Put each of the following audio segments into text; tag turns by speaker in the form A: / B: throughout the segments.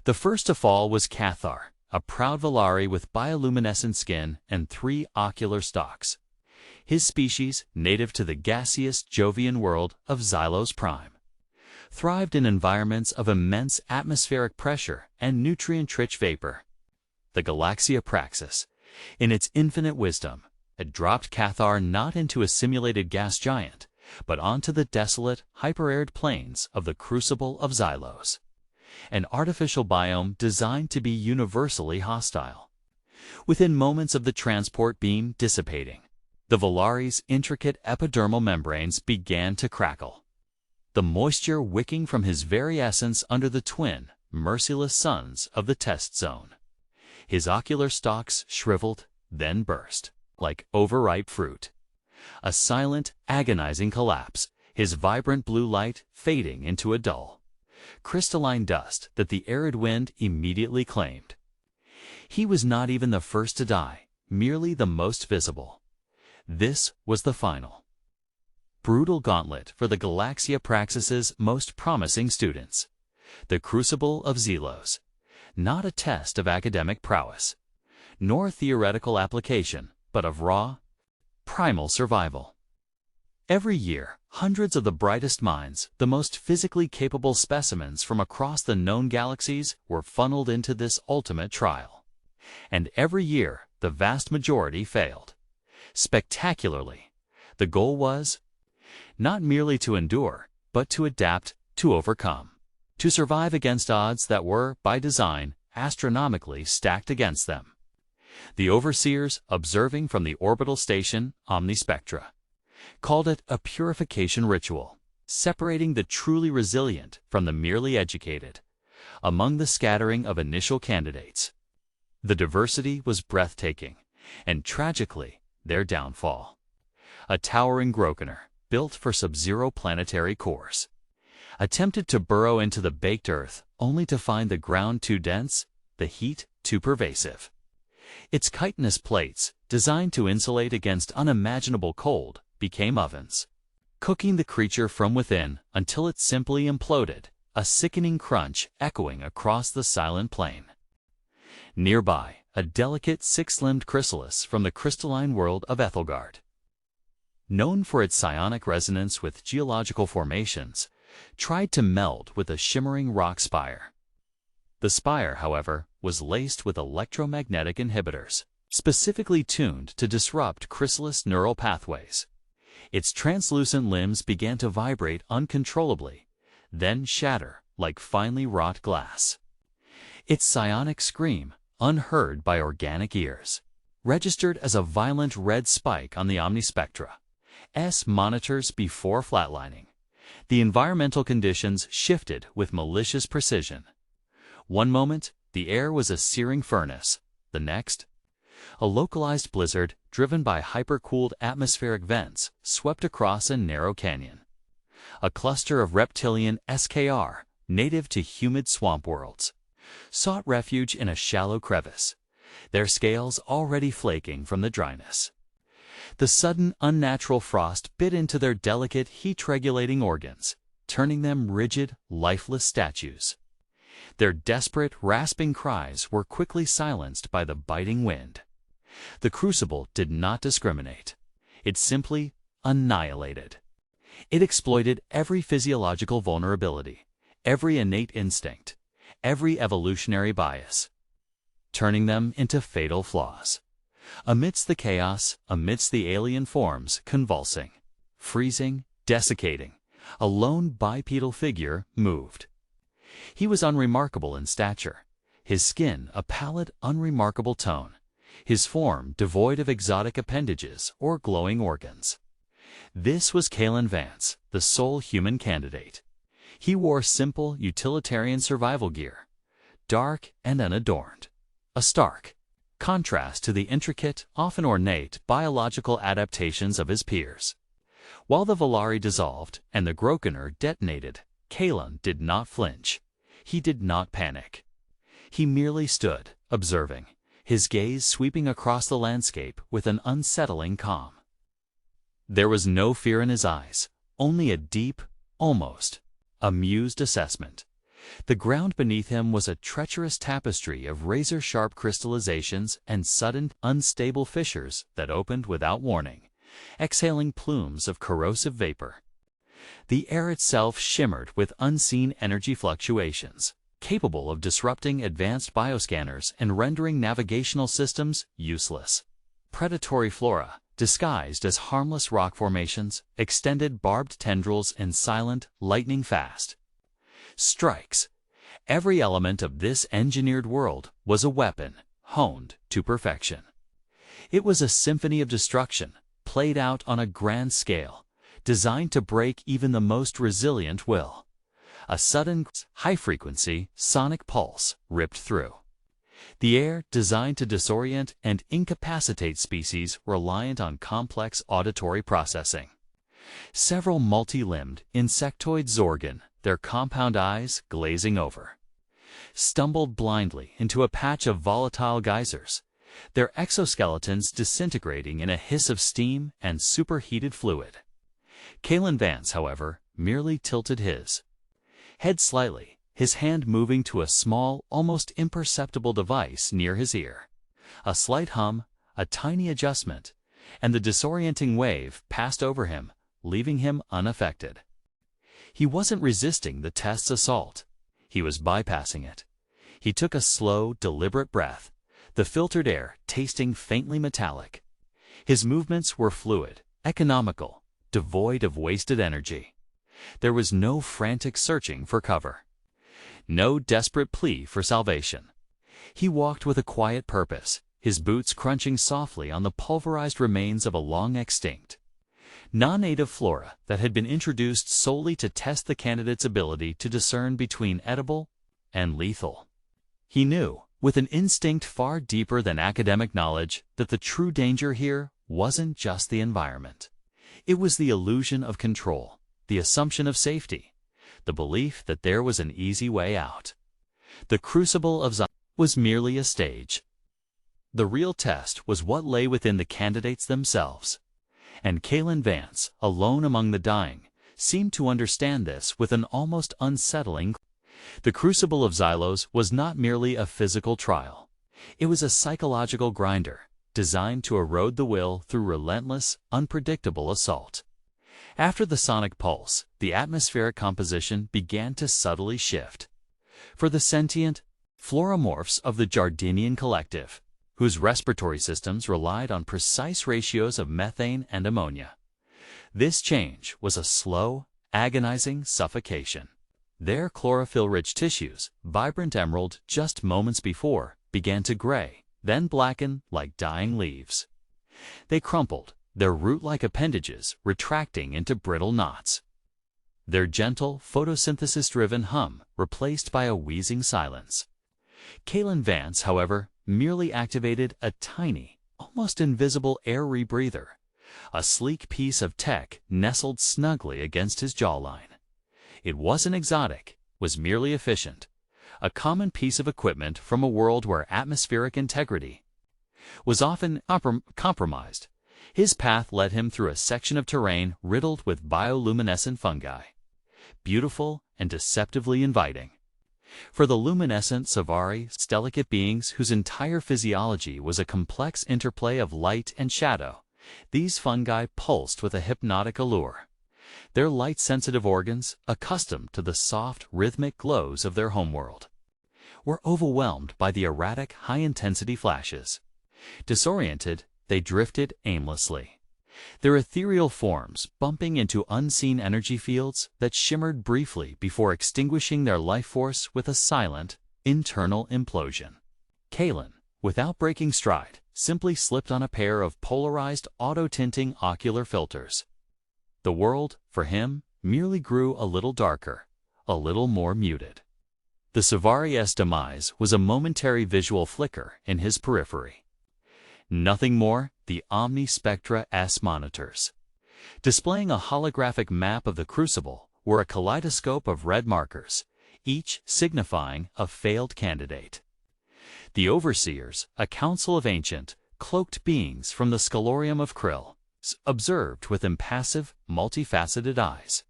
A: The first to fall was Cathar, a proud Volari with bioluminescent skin and 3 ocular stalks. His species, native to the gaseous Jovian world of Xylos Prime, thrived in environments of immense atmospheric pressure and nutrient-rich vapor. The Galaxia Praxis, in its infinite wisdom, had dropped Cathar not into a simulated gas giant, but onto the desolate, hyper-arid plains of the Crucible of Xylos, an artificial biome designed to be universally hostile. Within moments of the transport beam dissipating, the Volari's intricate epidermal membranes began to crackle, the moisture wicking from his very essence under the twin, merciless suns of the test zone. His ocular stalks shriveled, then burst, like overripe fruit. A silent, agonizing collapse, his vibrant blue light fading into a dull, crystalline dust that the arid wind immediately claimed. He was not even the first to die, merely the most visible. This was the final, brutal gauntlet for the Galaxia Praxis's most promising students. The Crucible of Xylos, not a test of academic prowess, nor theoretical application, but of raw, primal survival. Every year, hundreds of the brightest minds, the most physically capable specimens from across the known galaxies, were funneled into this ultimate trial. And every year, the vast majority failed. Spectacularly. The goal was not merely to endure, but to adapt, to overcome, to survive against odds that were, by design, astronomically stacked against them. The overseers, observing from the orbital station Omnispectra, called it a purification ritual, separating the truly resilient from the merely educated. Among the scattering of initial candidates, the diversity was breathtaking, and tragically, their downfall. A towering Grokener, built for sub-zero planetary cores, attempted to burrow into the baked earth only to find the ground too dense, the heat too pervasive. Its chitinous plates, designed to insulate against unimaginable cold, became ovens, cooking the creature from within until it simply imploded, a sickening crunch echoing across the silent plain. Nearby, a delicate six-limbed chrysalis from the crystalline world of Ethelgard, known for its psionic resonance with geological formations, tried to meld with a shimmering rock spire. The spire, however, was laced with electromagnetic inhibitors, specifically tuned to disrupt chrysalis neural pathways. Its translucent limbs began to vibrate uncontrollably, then shatter like finely wrought glass. Its psionic scream, unheard by organic ears, registered as a violent red spike on the Omnispectra's monitors before flatlining. The environmental conditions shifted with malicious precision. One moment, the air was a searing furnace. The next, a localized blizzard driven by hypercooled atmospheric vents swept across a narrow canyon. A cluster of reptilian SKR, native to humid swamp worlds, sought refuge in a shallow crevice, their scales already flaking from the dryness. The sudden unnatural frost bit into their delicate heat-regulating organs, turning them rigid, lifeless statues. Their desperate, rasping cries were quickly silenced by the biting wind. The Crucible did not discriminate. It simply annihilated. It exploited every physiological vulnerability, every innate instinct, every evolutionary bias, turning them into fatal flaws. Amidst the chaos, amidst the alien forms convulsing, freezing, desiccating, a lone bipedal figure moved. He was unremarkable in stature, his skin a pallid, unremarkable tone, his form devoid of exotic appendages or glowing organs. This was Kaelen Vance, the sole human candidate. He wore simple, utilitarian survival gear, dark and unadorned, a stark contrast to the intricate, often ornate, biological adaptations of his peers. While the Volari dissolved and the Grokener detonated, Kaelen did not flinch. He did not panic. He merely stood, observing, his gaze sweeping across the landscape with an unsettling calm. There was no fear in his eyes, only a deep, almost amused assessment. The ground beneath him was a treacherous tapestry of razor-sharp crystallizations and sudden, unstable fissures that opened without warning, exhaling plumes of corrosive vapor. The air itself shimmered with unseen energy fluctuations, capable of disrupting advanced bioscanners and rendering navigational systems useless. Predatory flora, disguised as harmless rock formations, extended barbed tendrils in silent, lightning-fast strikes. Every element of this engineered world was a weapon, honed to perfection. It was a symphony of destruction, played out on a grand scale, designed to break even the most resilient will. A sudden, high-frequency, sonic pulse ripped through the air, designed to disorient and incapacitate species reliant on complex auditory processing. Several multi-limbed insectoid Zorgon, their compound eyes glazing over, stumbled blindly into a patch of volatile geysers, their exoskeletons disintegrating in a hiss of steam and superheated fluid. Kaelen Vance, however, merely tilted his head slightly, his hand moving to a small, almost imperceptible device near his ear. A slight hum, a tiny adjustment, and the disorienting wave passed over him, leaving him unaffected. He wasn't resisting the test's assault. He was bypassing it. He took a slow, deliberate breath, the filtered air tasting faintly metallic. His movements were fluid, economical, devoid of wasted energy. There was no frantic searching for cover, no desperate plea for salvation. He walked with a quiet purpose, his boots crunching softly on the pulverized remains of a long-extinct, non-native flora that had been introduced solely to test the candidate's ability to discern between edible and lethal. He knew, with an instinct far deeper than academic knowledge, that the true danger here wasn't just the environment. It was the illusion of control, the assumption of safety, the belief that there was an easy way out. The Crucible of Xylos was merely a stage. The real test was what lay within the candidates themselves. And Kaelen Vance, alone among the dying, seemed to understand this with an almost unsettling. The Crucible of Xylos was not merely a physical trial. It was a psychological grinder, designed to erode the will through relentless, unpredictable assault. After the sonic pulse, the atmospheric composition began to subtly shift. For the sentient floramorphs of the Jardinian collective, whose respiratory systems relied on precise ratios of methane and ammonia, this change was a slow, agonizing suffocation. Their chlorophyll-rich tissues, vibrant emerald just moments before, began to gray, then blacken like dying leaves. They crumpled, their root-like appendages retracting into brittle knots. Their gentle, photosynthesis-driven hum replaced by a wheezing silence. Kaelen Vance, however, merely activated a tiny, almost invisible air rebreather, a sleek piece of tech nestled snugly against his jawline. It wasn't exotic, was merely efficient, a common piece of equipment from a world where atmospheric integrity was often compromised. His path led him through a section of terrain riddled with bioluminescent fungi, beautiful and deceptively inviting. For the luminescent Savari, delicate beings whose entire physiology was a complex interplay of light and shadow, these fungi pulsed with a hypnotic allure. Their light-sensitive organs, accustomed to the soft, rhythmic glows of their homeworld, were overwhelmed by the erratic, high-intensity flashes. Disoriented, they drifted aimlessly, their ethereal forms bumping into unseen energy fields that shimmered briefly before extinguishing their life force with a silent, internal implosion. Kaelen, without breaking stride, simply slipped on a pair of polarized auto-tinting ocular filters. The world, for him, merely grew a little darker, a little more muted. The Savari's demise was a momentary visual flicker in his periphery. Nothing more, the Omni Spectra S monitors, displaying a holographic map of the Crucible, were a kaleidoscope of red markers, each signifying a failed candidate. The overseers, a council of ancient, cloaked beings from the Scholarium of Krill, observed with impassive, multifaceted eyes.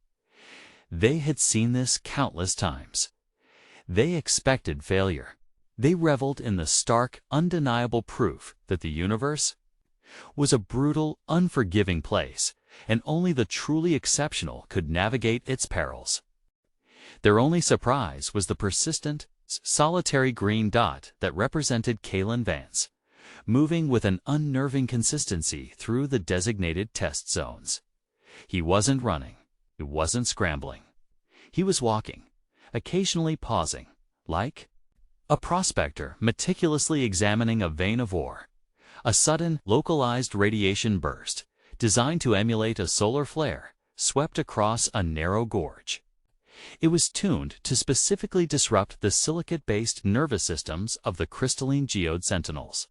A: They had seen this countless times. They expected failure. They reveled in the stark, undeniable proof that the universe was a brutal, unforgiving place, and only the truly exceptional could navigate its perils. Their only surprise was the persistent, solitary green dot that represented Kaelen Vance, moving with an unnerving consistency through the designated test zones. He wasn't running. He wasn't scrambling. He was walking, occasionally pausing, like a prospector meticulously examining a vein of ore. A sudden, localized radiation burst, designed to emulate a solar flare, swept across a narrow gorge. It was tuned to specifically disrupt the silicate-based nervous systems of the crystalline geode sentinels,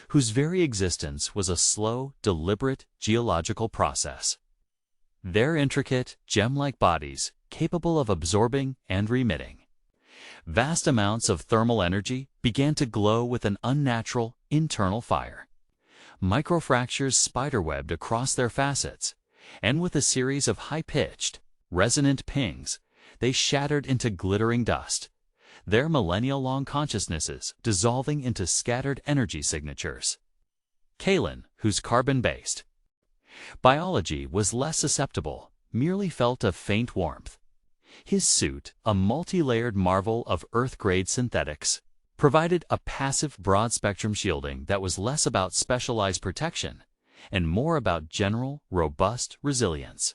A: whose very existence was a slow, deliberate geological process. Their intricate, gem-like bodies, capable of absorbing and remitting vast amounts of thermal energy, began to glow with an unnatural, internal fire. Microfractures spiderwebbed across their facets, and with a series of high-pitched, resonant pings, they shattered into glittering dust, their millennial-long consciousnesses dissolving into scattered energy signatures. Kaelen, whose carbon-based biology was less susceptible, merely felt a faint warmth. His suit, a multi-layered marvel of Earth-grade synthetics, provided a passive broad-spectrum shielding that was less about specialized protection and more about general, robust resilience.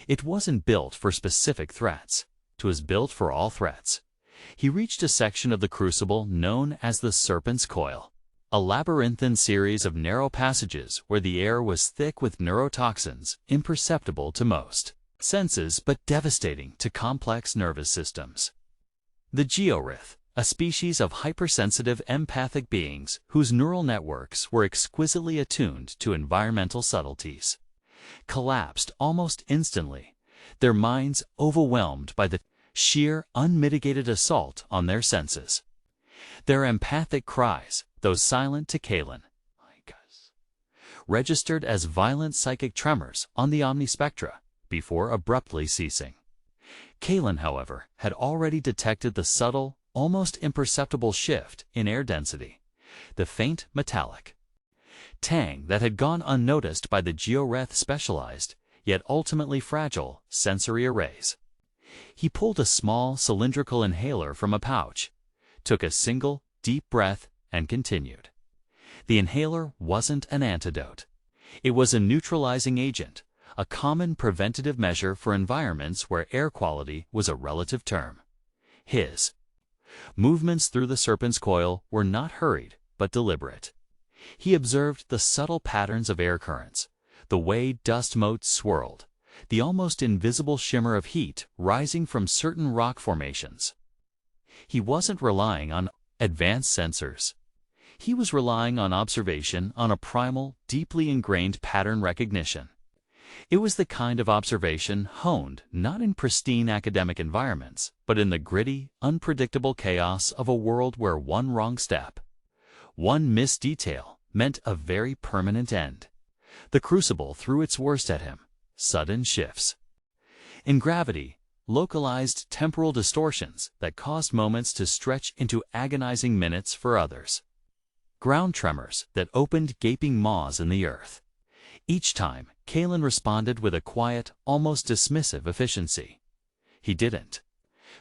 A: It wasn't built for specific threats. It was built for all threats. He reached a section of the Crucible known as the Serpent's Coil, a labyrinthine series of narrow passages where the air was thick with neurotoxins imperceptible to most senses but devastating to complex nervous systems. The georith, a species of hypersensitive empathic beings whose neural networks were exquisitely attuned to environmental subtleties, collapsed almost instantly, their minds overwhelmed by the sheer, unmitigated assault on their senses. Their empathic cries, though silent to Kaelen, registered as violent psychic tremors on the omnispectra before abruptly ceasing. Kaelen, however, had already detected the subtle, almost imperceptible shift in air density, the faint metallic tang that had gone unnoticed by the georeth specialized, yet ultimately fragile, sensory arrays. He pulled a small cylindrical inhaler from a pouch, took a single, deep breath, and continued. The inhaler wasn't an antidote. It was a neutralizing agent, a common preventative measure for environments where air quality was a relative term. His movements through the Serpent's Coil were not hurried, but deliberate. He observed the subtle patterns of air currents, the way dust motes swirled, the almost invisible shimmer of heat rising from certain rock formations. He wasn't relying on advanced sensors. He was relying on observation, on a primal, deeply ingrained pattern recognition. It was the kind of observation honed not in pristine academic environments, but in the gritty, unpredictable chaos of a world where one wrong step, one missed detail, meant a very permanent end. The Crucible threw its worst at him: sudden shifts in gravity, localized temporal distortions that caused moments to stretch into agonizing minutes for others, ground tremors that opened gaping maws in the earth. Each time, Kaelen responded with a quiet, almost dismissive efficiency. He didn't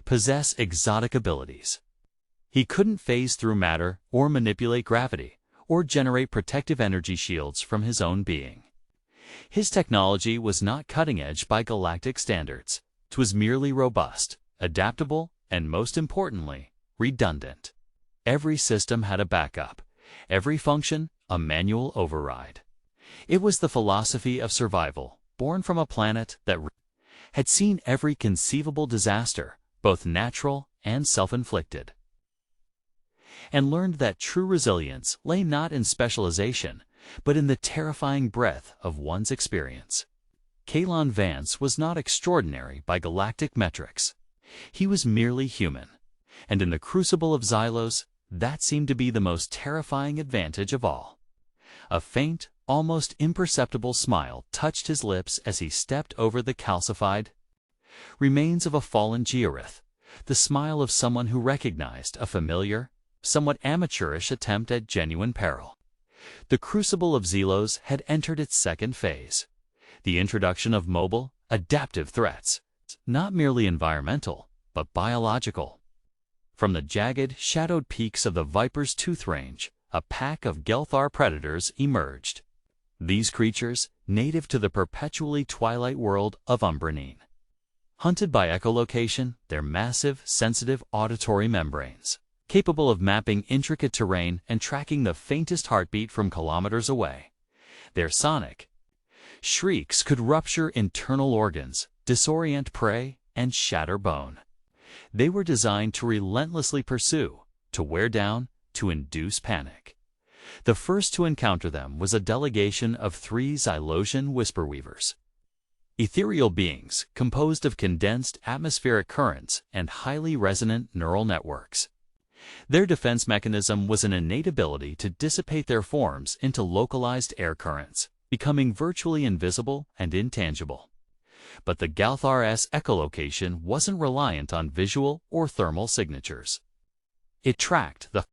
A: possess exotic abilities. He couldn't phase through matter or manipulate gravity or generate protective energy shields from his own being. His technology was not cutting-edge by galactic standards. It was merely robust, adaptable, and most importantly, redundant. Every system had a backup, every function a manual override. It was the philosophy of survival, born from a planet that had seen every conceivable disaster, both natural and self-inflicted, and learned that true resilience lay not in specialization, but in the terrifying breadth of one's experience. Kaelen Vance was not extraordinary by galactic metrics. He was merely human, and in the Crucible of Xylos, that seemed to be the most terrifying advantage of all. A faint, almost imperceptible smile touched his lips as he stepped over the calcified remains of a fallen georith, the smile of someone who recognized a familiar, somewhat amateurish attempt at genuine peril. The Crucible of Xylos had entered its second phase, the introduction of mobile, adaptive threats, not merely environmental, but biological. From the jagged, shadowed peaks of the Viper's Tooth Range, a pack of Gelthar predators emerged. These creatures, native to the perpetually twilight world of Umbranine. Hunted by echolocation, their massive, sensitive auditory membranes, capable of mapping intricate terrain and tracking the faintest heartbeat from kilometers away. Their sonic shrieks could rupture internal organs, disorient prey, and shatter bone. They were designed to relentlessly pursue, to wear down, to induce panic. The first to encounter them was a delegation of 3 Xylosian whisperweavers. Ethereal beings composed of condensed atmospheric currents and highly resonant neural networks. Their defense mechanism was an innate ability to dissipate their forms into localized air currents, becoming virtually invisible and intangible. But the Galthar's echolocation wasn't reliant on visual or thermal signatures. It tracked the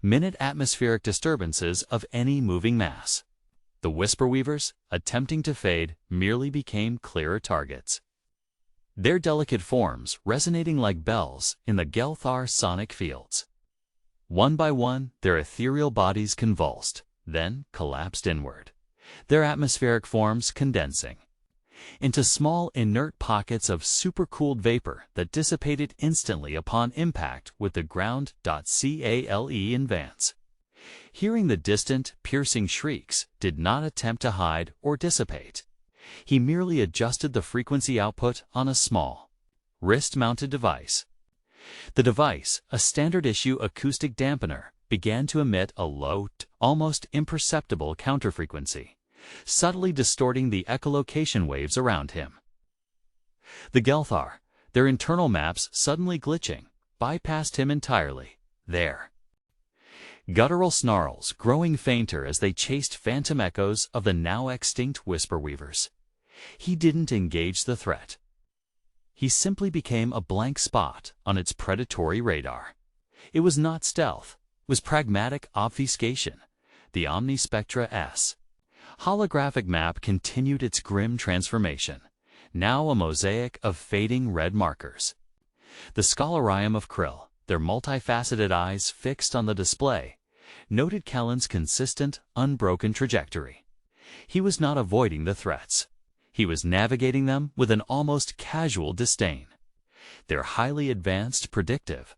A: minute atmospheric disturbances of any moving mass. The whisperweavers, attempting to fade, merely became clearer targets. Their delicate forms resonating like bells in the Gelthar sonic fields. One by one, their ethereal bodies convulsed, then collapsed inward, their atmospheric forms condensing into small, inert pockets of supercooled vapor that dissipated instantly upon impact with the ground. Kaelen Vance, hearing the distant, piercing shrieks, did not attempt to hide or dissipate. He merely adjusted the frequency output on a small, wrist-mounted device. The device, a standard-issue acoustic dampener, began to emit a low, almost imperceptible counterfrequency, subtly distorting the echolocation waves around him. The Gelthar, their internal maps suddenly glitching, bypassed him entirely. Their guttural snarls growing fainter as they chased phantom echoes of the now extinct whisperweavers. He didn't engage the threat. He simply became a blank spot on its predatory radar. It was not stealth, it was pragmatic obfuscation. The Omnispectra S holographic map continued its grim transformation, now a mosaic of fading red markers. The Scholarium of Krill, their multifaceted eyes fixed on the display, noted Kaelen's consistent, unbroken trajectory. He was not avoiding the threats. He was navigating them with an almost casual disdain. Their highly advanced predictive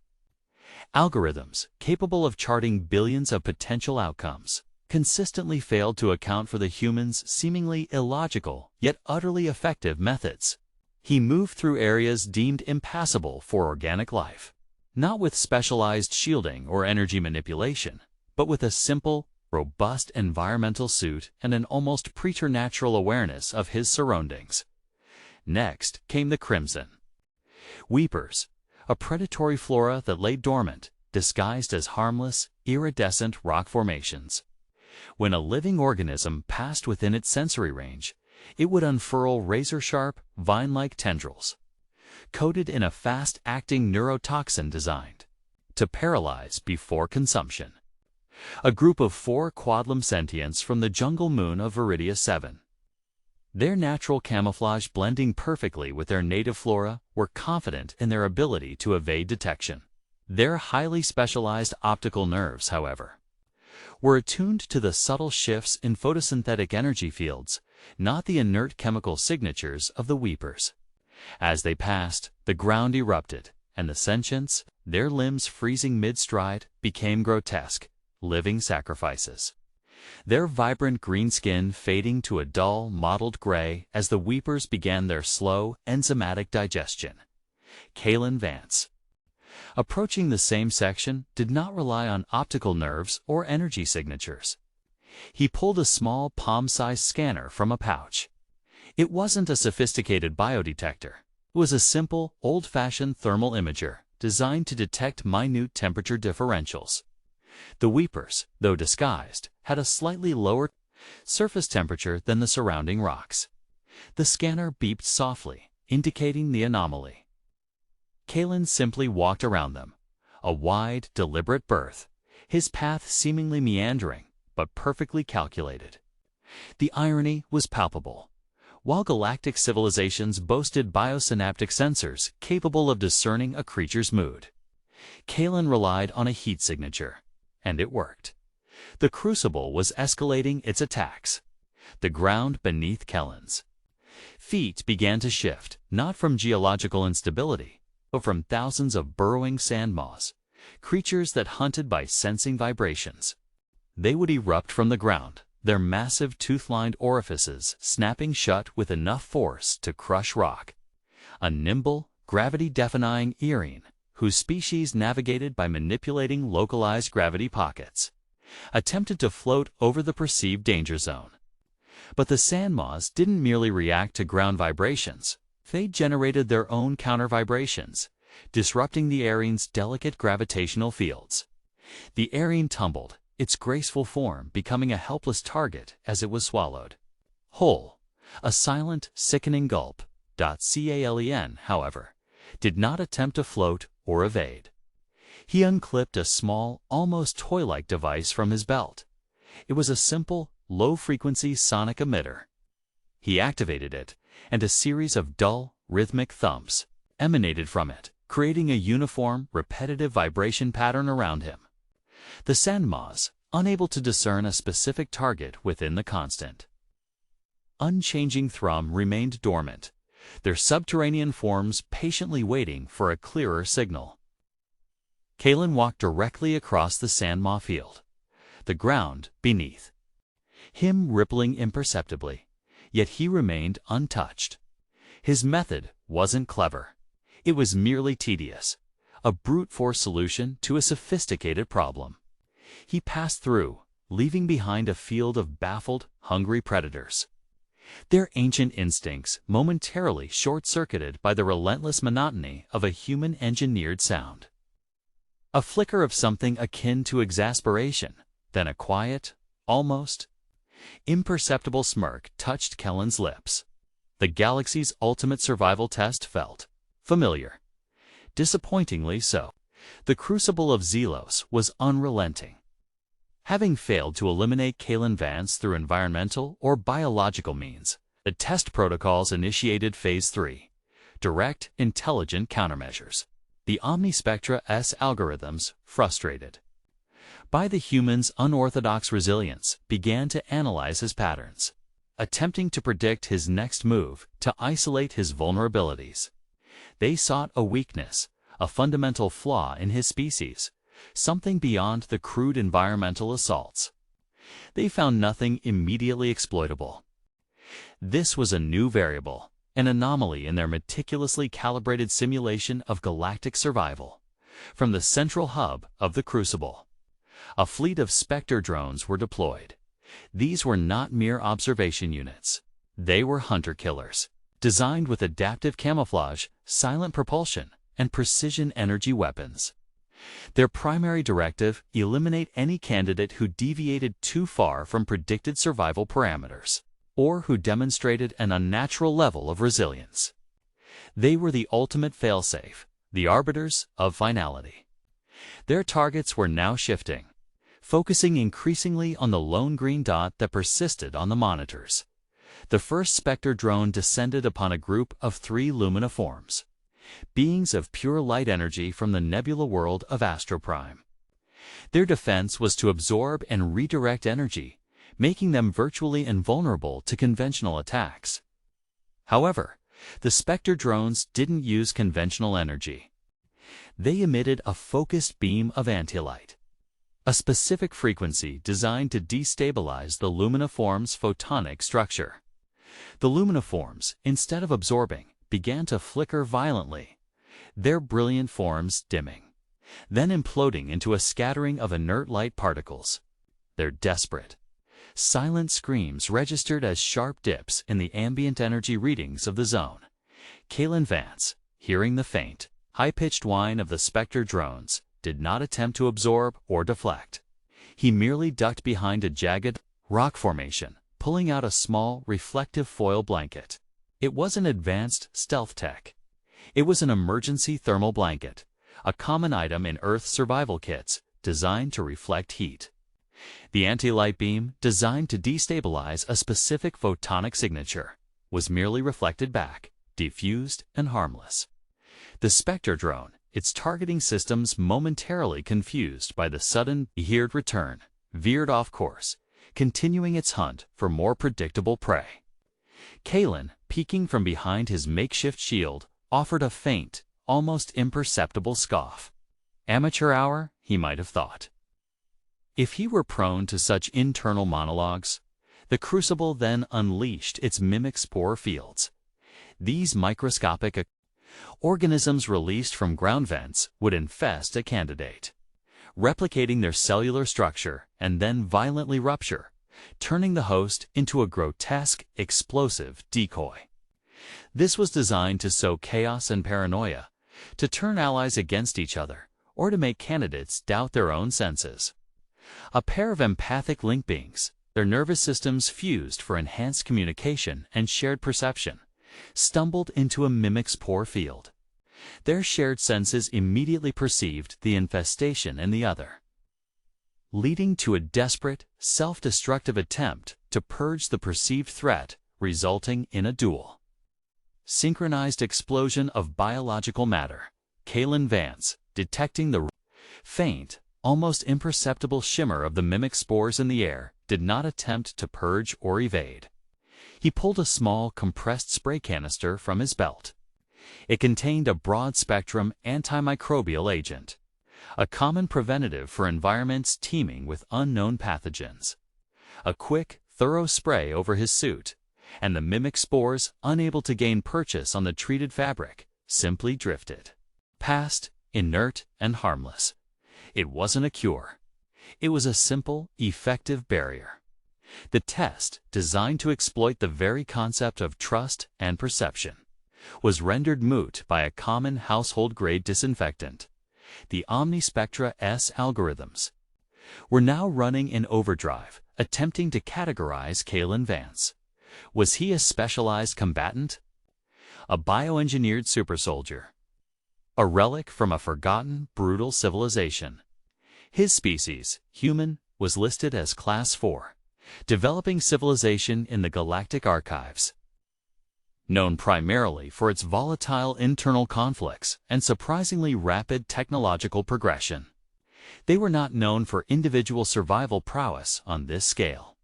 A: algorithms, capable of charting billions of potential outcomes, consistently failed to account for the human's seemingly illogical yet utterly effective methods. He moved through areas deemed impassable for organic life, not with specialized shielding or energy manipulation, but with a simple, robust environmental suit and an almost preternatural awareness of his surroundings. Next came the Crimson Weepers, a predatory flora that lay dormant, disguised as harmless, iridescent rock formations. When a living organism passed within its sensory range, it would unfurl razor-sharp, vine-like tendrils, coated in a fast-acting neurotoxin designed to paralyze before consumption. A group of 4 quadlum sentients from the jungle moon of Viridia 7. Their natural camouflage blending perfectly with their native flora, were confident in their ability to evade detection. Their highly specialized optical nerves, however, were attuned to the subtle shifts in photosynthetic energy fields, not the inert chemical signatures of the Weepers. As they passed, the ground erupted, and the sentients, their limbs freezing mid-stride, became grotesque, living sacrifices. Their vibrant green skin fading to a dull, mottled gray as the Weepers began their slow, enzymatic digestion. Kaelen Vance, approaching the same section, did not rely on optical nerves or energy signatures. He pulled a small palm-sized scanner from a pouch. It wasn't a sophisticated biodetector. It was a simple, old-fashioned thermal imager designed to detect minute temperature differentials. The Weepers, though disguised, had a slightly lower surface temperature than the surrounding rocks. The scanner beeped softly, indicating the anomaly. Kaelen simply walked around them, a wide, deliberate berth, his path seemingly meandering, but perfectly calculated. The irony was palpable. While galactic civilizations boasted biosynaptic sensors capable of discerning a creature's mood, Kaelen relied on a heat signature, and it worked. The Crucible was escalating its attacks. The ground beneath Kaelen's feet began to shift, not from geological instability, but from thousands of burrowing sand moths, creatures that hunted by sensing vibrations. They would erupt from the ground, their massive tooth-lined orifices snapping shut with enough force to crush rock. A nimble, gravity-defying Earine, whose species navigated by manipulating localized gravity pockets, attempted to float over the perceived danger zone. But the sand moths didn't merely react to ground vibrations. They generated their own counter-vibrations, disrupting the Erine's delicate gravitational fields. The Earine tumbled, its graceful form becoming a helpless target as it was swallowed whole. A silent, sickening gulp. Kaelen, however, did not attempt to float or evade. He unclipped a small, almost toy-like device from his belt. It was a simple, low-frequency sonic emitter. He activated it, and a series of dull, rhythmic thumps emanated from it, creating a uniform, repetitive vibration pattern around him. The sand moths, unable to discern a specific target within the constant, unchanging thrum, remained dormant, their subterranean forms patiently waiting for a clearer signal. Kaelen walked directly across the sand moth field, the ground beneath him rippling imperceptibly, yet he remained untouched. His method wasn't clever. It was merely tedious, a brute force solution to a sophisticated problem. He passed through, leaving behind a field of baffled, hungry predators, their ancient instincts momentarily short-circuited by the relentless monotony of a human-engineered sound. A flicker of something akin to exasperation, then a quiet, almost imperceptible smirk touched Kaelen's lips. The galaxy's ultimate survival test felt familiar. Disappointingly so. The Crucible of Xylos was unrelenting. Having failed to eliminate Kaelen Vance through environmental or biological means, the test protocols initiated Phase 3, direct, intelligent countermeasures. The Omnispectra-S algorithms, frustrated by the human's unorthodox resilience, began to analyze his patterns, attempting to predict his next move to isolate his vulnerabilities. They sought a weakness, a fundamental flaw in his species, something beyond the crude environmental assaults. They found nothing immediately exploitable. This was a new variable, an anomaly in their meticulously calibrated simulation of galactic survival. From the central hub of the Crucible, a fleet of Spectre drones were deployed. These were not mere observation units. They were hunter-killers, designed with adaptive camouflage, silent propulsion, and precision energy weapons. Their primary directive: eliminate any candidate who deviated too far from predicted survival parameters, or who demonstrated an unnatural level of resilience. They were the ultimate failsafe, the arbiters of finality. Their targets were now shifting, focusing increasingly on the lone green dot that persisted on the monitors. The first Spectre drone descended upon a group of 3 luminiforms, beings of pure light energy from the nebula world of Astroprime. Their defense was to absorb and redirect energy, making them virtually invulnerable to conventional attacks. However, the Spectre drones didn't use conventional energy. They emitted a focused beam of antilight, a specific frequency designed to destabilize the luminiform's photonic structure. The luminiforms, instead of absorbing, began to flicker violently, their brilliant forms dimming, then imploding into a scattering of inert light particles. Their desperate, silent screams registered as sharp dips in the ambient energy readings of the zone. Kaelen Vance, hearing the faint, high-pitched whine of the Spectre drones, did not attempt to absorb or deflect. He merely ducked behind a jagged rock formation, pulling out a small, reflective foil blanket. It wasn't advanced stealth tech. It was an emergency thermal blanket, a common item in Earth survival kits designed to reflect heat. The anti-light beam, designed to destabilize a specific photonic signature, was merely reflected back, diffused and harmless. The Spectre drone, its targeting systems momentarily confused by the sudden heard return, veered off course, continuing its hunt for more predictable prey. Kaelen, peeking from behind his makeshift shield, offered a faint, almost imperceptible scoff. Amateur hour, he might have thought. If he were prone to such internal monologues, the Crucible then unleashed its mimic spore fields. These microscopic organisms released from ground vents would infest a candidate, replicating their cellular structure and then violently rupture, turning the host into a grotesque, explosive decoy. This was designed to sow chaos and paranoia, to turn allies against each other, or to make candidates doubt their own senses. A pair of empathic link beings, their nervous systems fused for enhanced communication and shared perception, stumbled into a mimic's pore field. Their shared senses immediately perceived the infestation in the other, leading to a desperate, self-destructive attempt to purge the perceived threat, resulting in a duel. Synchronized explosion of biological matter. Kaelen Vance, detecting the faint, almost imperceptible shimmer of the mimic spores in the air, did not attempt to purge or evade. He pulled a small, compressed spray canister from his belt. It contained a broad-spectrum antimicrobial agent, a common preventative for environments teeming with unknown pathogens. A quick, thorough spray over his suit, and the mimic spores, unable to gain purchase on the treated fabric, simply drifted past, inert and harmless. It wasn't a cure. It was a simple, effective barrier. The test, designed to exploit the very concept of trust and perception, was rendered moot by a common household-grade disinfectant. The OmniSpectra S algorithms were now running in overdrive, attempting to categorize Kaelen Vance. Was he a specialized combatant? A bioengineered supersoldier? A relic from a forgotten, brutal civilization? His species, human, was listed as Class 4, developing civilization in the Galactic Archives. Known primarily for its volatile internal conflicts and surprisingly rapid technological progression, they were not known for individual survival prowess on this scale.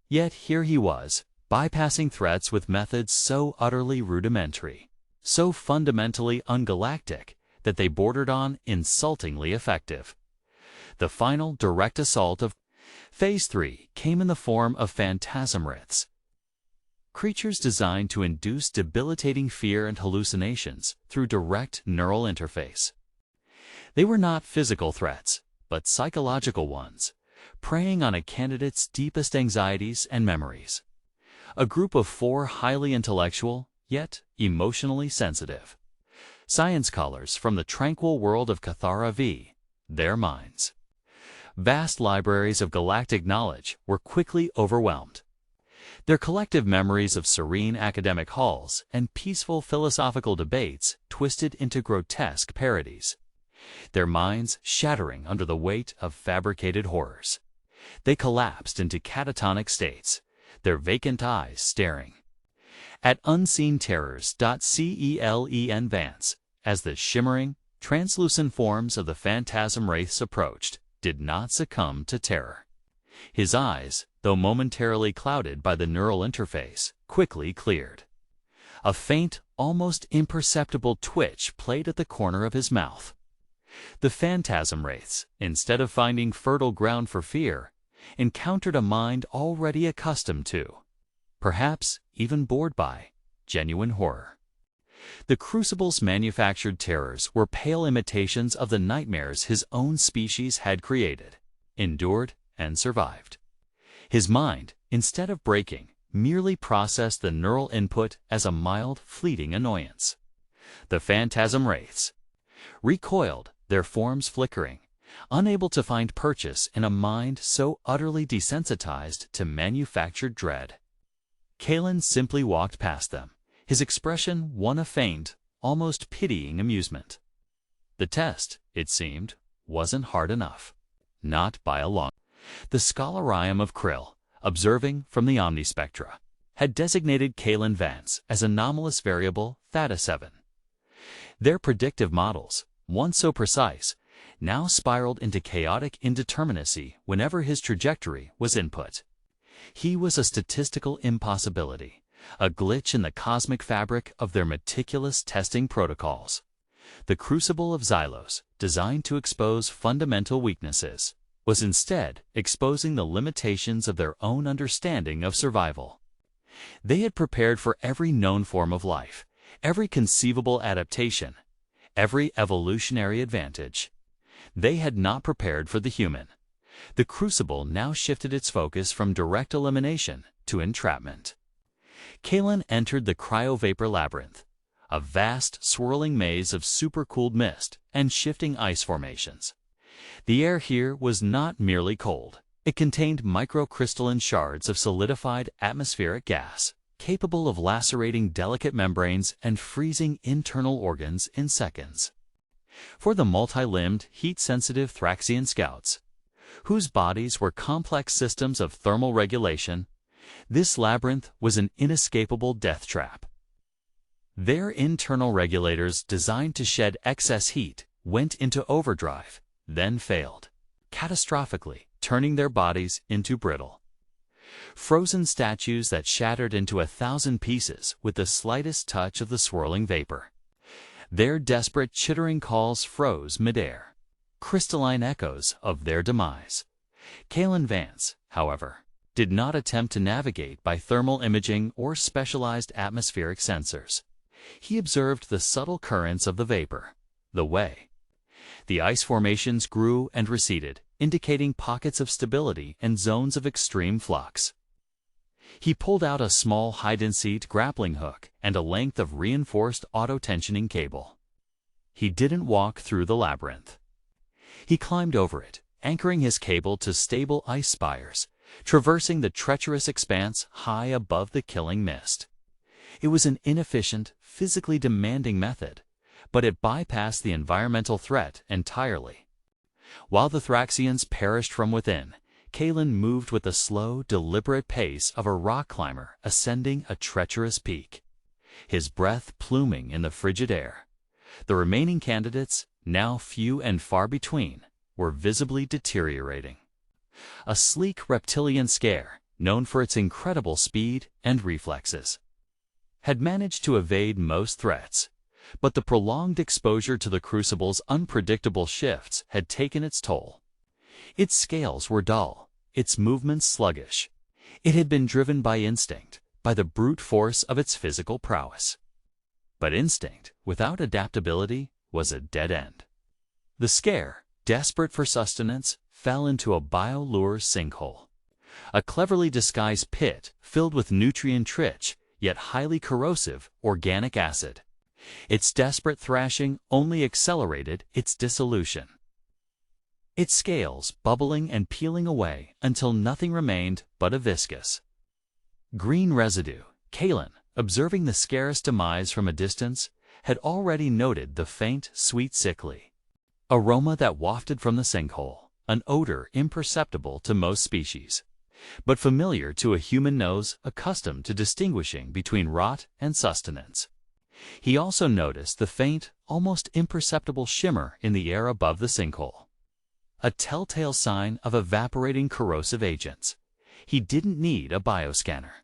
A: Yet here he was, bypassing threats with methods so utterly rudimentary, so fundamentally ungalactic that they bordered on insultingly effective. The final direct assault of Phase 3 came in the form of phantasm wraiths, creatures designed to induce debilitating fear and hallucinations through direct neural interface. They were not physical threats, but psychological ones, preying on a candidate's deepest anxieties and memories. A group of 4 highly intellectual, yet emotionally sensitive science scholars from the tranquil world of Cathara V, their minds. Vast libraries of galactic knowledge were quickly overwhelmed. Their collective memories of serene academic halls and peaceful philosophical debates twisted into grotesque parodies, their minds shattering under the weight of fabricated horrors. They collapsed into catatonic states, their vacant eyes staring at unseen terrors. Kaelen Vance, as the shimmering, translucent forms of the phantasm wraiths approached, did not succumb to terror. His eyes, though momentarily clouded by the neural interface, quickly cleared. A faint, almost imperceptible twitch played at the corner of his mouth. The phantasm wraiths, instead of finding fertile ground for fear, encountered a mind already accustomed to, perhaps even bored by, genuine horror. The Crucible's manufactured terrors were pale imitations of the nightmares his own species had created, endured, and survived. His mind, instead of breaking, merely processed the neural input as a mild, fleeting annoyance. The phantasm wraiths recoiled, their forms flickering, unable to find purchase in a mind so utterly desensitized to manufactured dread. Kaelen simply walked past them, his expression one of faint, almost pitying amusement. The test, it seemed, wasn't hard enough. Not by a long. The scholarium of Krill, observing from the omnispectra, had designated Kaelen Vance as anomalous variable Theta-7. Their predictive models, once so precise, now spiraled into chaotic indeterminacy whenever his trajectory was input. He was a statistical impossibility, a glitch in the cosmic fabric of their meticulous testing protocols. The Crucible of Xylos, designed to expose fundamental weaknesses, was instead exposing the limitations of their own understanding of survival. They had prepared for every known form of life, every conceivable adaptation, every evolutionary advantage. They had not prepared for the human. The Crucible now shifted its focus from direct elimination to entrapment. Kaelen entered the cryovapor labyrinth, a vast, swirling maze of supercooled mist and shifting ice formations. The air here was not merely cold. It contained microcrystalline shards of solidified atmospheric gas, capable of lacerating delicate membranes and freezing internal organs in seconds. For the multi-limbed, heat-sensitive Thraxian scouts, whose bodies were complex systems of thermal regulation, this labyrinth was an inescapable death trap. Their internal regulators, designed to shed excess heat, went into overdrive, then failed, catastrophically, turning their bodies into brittle, frozen statues that shattered into 1,000 pieces with the slightest touch of the swirling vapor. Their desperate, chittering calls froze midair, crystalline echoes of their demise. Kaelen Vance, however, did not attempt to navigate by thermal imaging or specialized atmospheric sensors. He observed the subtle currents of the vapor, the way the ice formations grew and receded, indicating pockets of stability and zones of extreme flux. He pulled out a small hide-and-seek grappling hook and a length of reinforced auto-tensioning cable. He didn't walk through the labyrinth. He climbed over it, anchoring his cable to stable ice spires, traversing the treacherous expanse high above the killing mist. It was an inefficient, physically demanding method, but it bypassed the environmental threat entirely. While the Thraxians perished from within, Kaelen moved with the slow, deliberate pace of a rock climber ascending a treacherous peak, his breath pluming in the frigid air. The remaining candidates, now few and far between, were visibly deteriorating. A sleek reptilian scare, known for its incredible speed and reflexes, had managed to evade most threats, but the prolonged exposure to the Crucible's unpredictable shifts had taken its toll. Its scales were dull, its movements sluggish. It had been driven by instinct, by the brute force of its physical prowess. But instinct, without adaptability, was a dead end. The scare, desperate for sustenance, fell into a biolure sinkhole, a cleverly disguised pit filled with nutrient-rich, yet highly corrosive, organic acid. Its desperate thrashing only accelerated its dissolution, its scales bubbling and peeling away until nothing remained but a viscous green residue. Kaelen, observing the scare's demise from a distance, had already noted the faint, sweet, sickly aroma that wafted from the sinkhole, an odor imperceptible to most species, but familiar to a human nose accustomed to distinguishing between rot and sustenance. He also noticed the faint, almost imperceptible shimmer in the air above the sinkhole, a telltale sign of evaporating corrosive agents. He didn't need a bioscanner.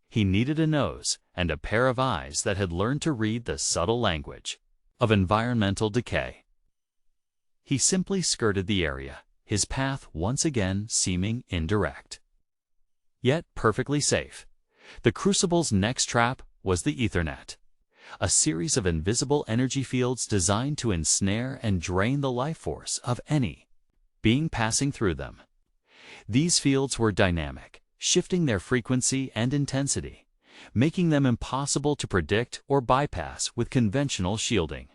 A: He needed a nose and a pair of eyes that had learned to read the subtle language of environmental decay. He simply skirted the area, his path once again seeming indirect, yet perfectly safe. The Crucible's next trap was the Ethernet, a series of invisible energy fields designed to ensnare and drain the life force of any being passing through them. These fields were dynamic, shifting their frequency and intensity, making them impossible to predict or bypass with conventional shielding.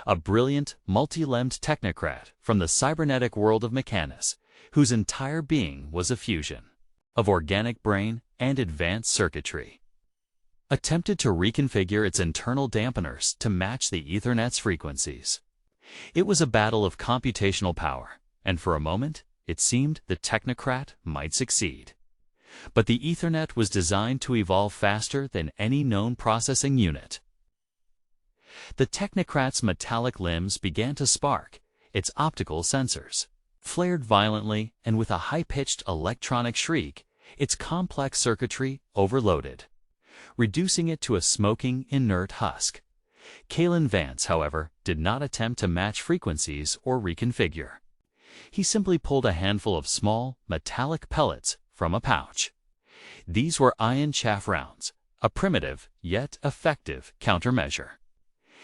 A: A brilliant, multi-limbed technocrat from the cybernetic world of Mechanus, whose entire being was a fusion of organic brain and advanced circuitry, attempted to reconfigure its internal dampeners to match the Ethernet's frequencies. It was a battle of computational power, and for a moment, it seemed the technocrat might succeed. But the Ethernet was designed to evolve faster than any known processing unit. The technocrat's metallic limbs began to spark, its optical sensors flared violently, and with a high-pitched electronic shriek, its complex circuitry overloaded, reducing it to a smoking, inert husk. Kaelen Vance, however, did not attempt to match frequencies or reconfigure. He simply pulled a handful of small, metallic pellets from a pouch. These were ion chaff rounds, a primitive, yet effective countermeasure.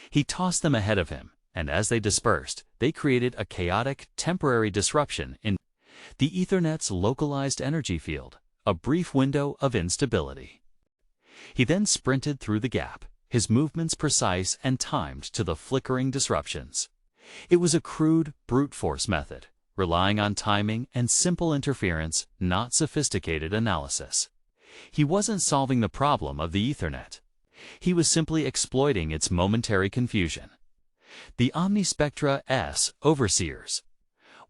A: He tossed them ahead of him, and as they dispersed, they created a chaotic, temporary disruption in the Ethernet's localized energy field, a brief window of instability. He then sprinted through the gap, his movements precise and timed to the flickering disruptions. It was a crude, brute force method, relying on timing and simple interference, not sophisticated analysis. He wasn't solving the problem of the Ethernet. He was simply exploiting its momentary confusion. The Omnispectra S overseers,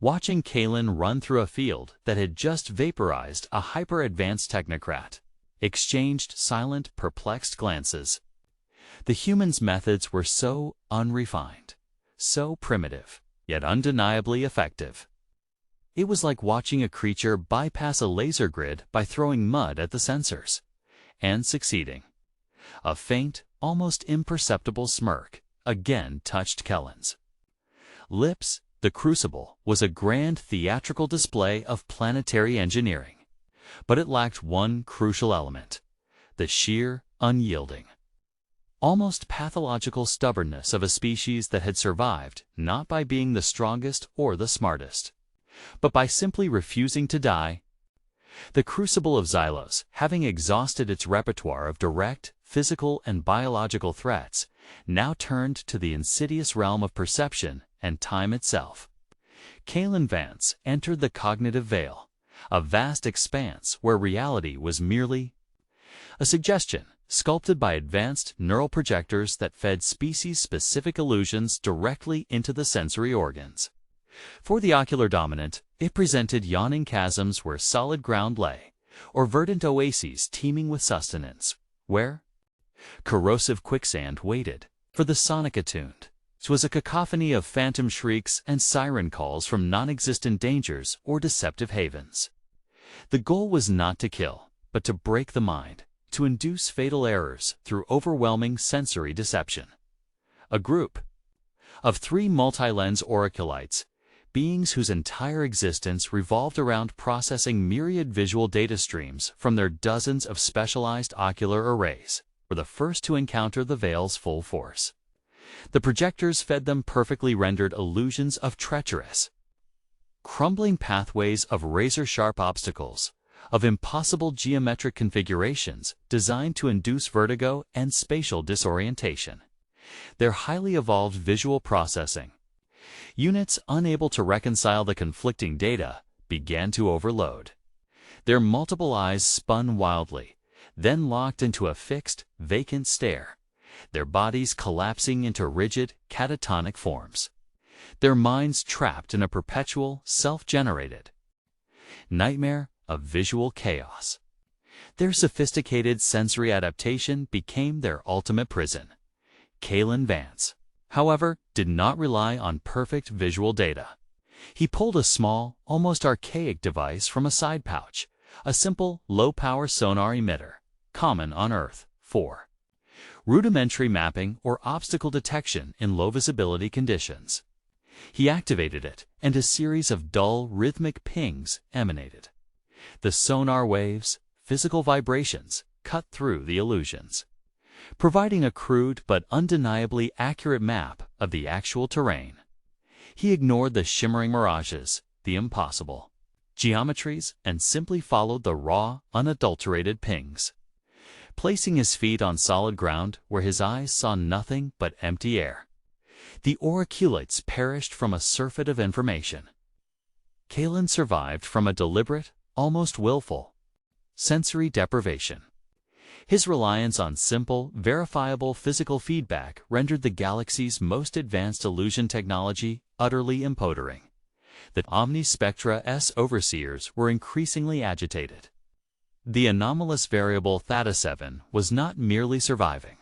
A: watching Kaelen run through a field that had just vaporized a hyper-advanced technocrat, exchanged silent, perplexed glances. The human's methods were so unrefined, so primitive, yet undeniably effective. It was like watching a creature bypass a laser grid by throwing mud at the sensors, and succeeding. A faint, almost imperceptible smirk again touched Kaelen's lips. The Crucible was a grand theatrical display of planetary engineering, but it lacked one crucial element: the sheer, unyielding, almost pathological stubbornness of a species that had survived not by being the strongest or the smartest, but by simply refusing to die. The Crucible of Xylos, having exhausted its repertoire of direct, physical and biological threats, now turned to the insidious realm of perception and time itself. Kaelen Vance entered the cognitive veil, a vast expanse where reality was merely a suggestion, sculpted by advanced neural projectors that fed species-specific illusions directly into the sensory organs. For the ocular dominant, it presented yawning chasms where solid ground lay, or verdant oases teeming with sustenance, where corrosive quicksand waited. For the sonic attuned, it was a cacophony of phantom shrieks and siren calls from non-existent dangers or deceptive havens. The goal was not to kill, but to break the mind, to induce fatal errors through overwhelming sensory deception. A group of 3 multi-lens auriculites, beings whose entire existence revolved around processing myriad visual data streams from their dozens of specialized ocular arrays, were the first to encounter the veil's full force. The projectors fed them perfectly rendered illusions of treacherous, crumbling pathways of razor-sharp obstacles, of impossible geometric configurations designed to induce vertigo and spatial disorientation. Their highly evolved visual processing units, unable to reconcile the conflicting data, began to overload. Their multiple eyes spun wildly, then locked into a fixed, vacant stare, their bodies collapsing into rigid, catatonic forms, their minds trapped in a perpetual, self-generated nightmare of visual chaos. Their sophisticated sensory adaptation became their ultimate prison. Kaelen Vance, however, did not rely on perfect visual data. He pulled a small, almost archaic device from a side pouch, a simple, low-power sonar emitter, common on Earth, for rudimentary mapping or obstacle detection in low-visibility conditions. He activated it, and a series of dull, rhythmic pings emanated. The sonar waves, physical vibrations, cut through the illusions, providing a crude but undeniably accurate map of the actual terrain. He ignored the shimmering mirages, the impossible geometries, and simply followed the raw, unadulterated pings, placing his feet on solid ground where his eyes saw nothing but empty air. The auriculites perished from a surfeit of information. Kaelen survived from a deliberate, almost willful, sensory deprivation. His reliance on simple, verifiable physical feedback rendered the galaxy's most advanced illusion technology utterly empowering. The Omnispectra's overseers were increasingly agitated. The anomalous variable Theta-7 was not merely surviving.